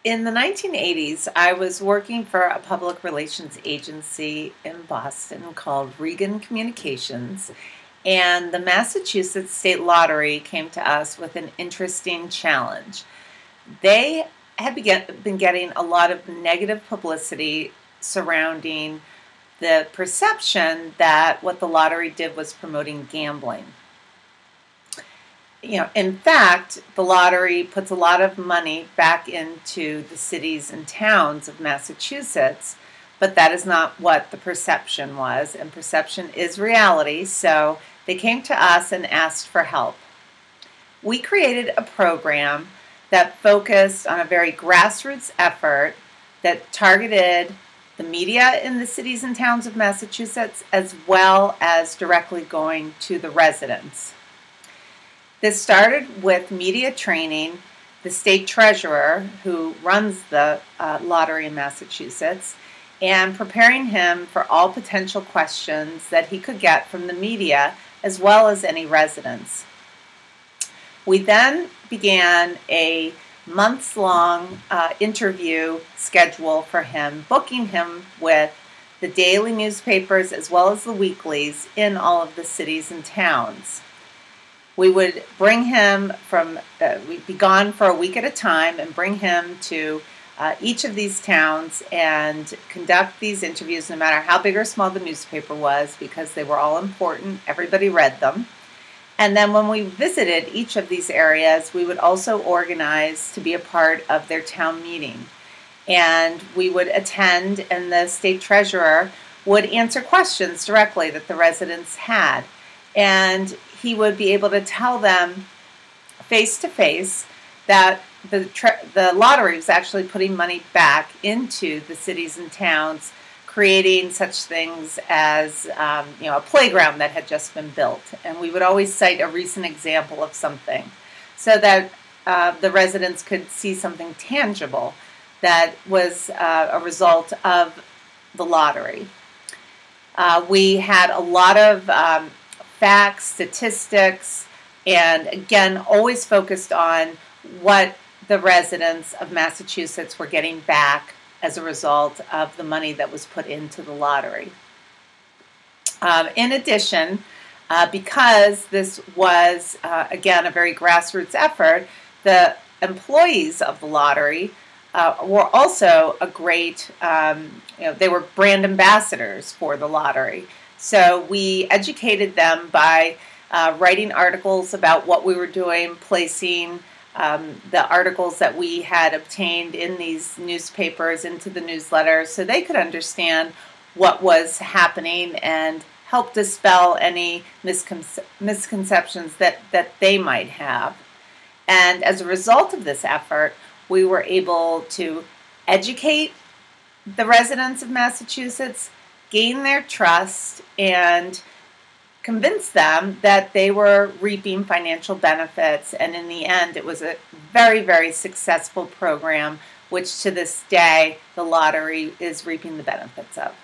In the 1980s, I was working for a public relations agency in Boston called Regan Communications, and the Massachusetts State Lottery came to us with an interesting challenge. They had been getting a lot of negative publicity surrounding the perception that what the lottery did was promoting gambling. In fact, the lottery puts a lot of money back into the cities and towns of Massachusetts, but that is not what the perception was, and perception is reality, so they came to us and asked for help. We created a program that focused on a very grassroots effort that targeted the media in the cities and towns of Massachusetts as well as directly going to the residents. This started with media training the state treasurer who runs the lottery in Massachusetts and preparing him for all potential questions that he could get from the media as well as any residents. We then began a months-long interview schedule for him, booking him with the daily newspapers as well as the weeklies in all of the cities and towns. We would bring him we'd be gone for a week at a time and bring him to each of these towns and conduct these interviews no matter how big or small the newspaper was, because they were all important. Everybody read them. And then when we visited each of these areas, we would also organize to be a part of their town meeting. And we would attend, and the state treasurer would answer questions directly that the residents had. And he would be able to tell them face to face that the lottery was actually putting money back into the cities and towns, creating such things as a playground that had just been built. And we would always cite a recent example of something so that the residents could see something tangible that was a result of the lottery. We had a lot of facts, statistics, and again, always focused on what the residents of Massachusetts were getting back as a result of the money that was put into the lottery. In addition, because this was, again, a very grassroots effort, the employees of the lottery were also a great, they were brand ambassadors for the lottery. So we educated them by writing articles about what we were doing, placing the articles that we had obtained in these newspapers into the newsletter so they could understand what was happening and help dispel any misconceptions that they might have. And as a result of this effort, we were able to educate the residents of Massachusetts, gain their trust, and convince them that they were reaping financial benefits. And in the end, it was a very, very successful program, which to this day, the lottery is reaping the benefits of.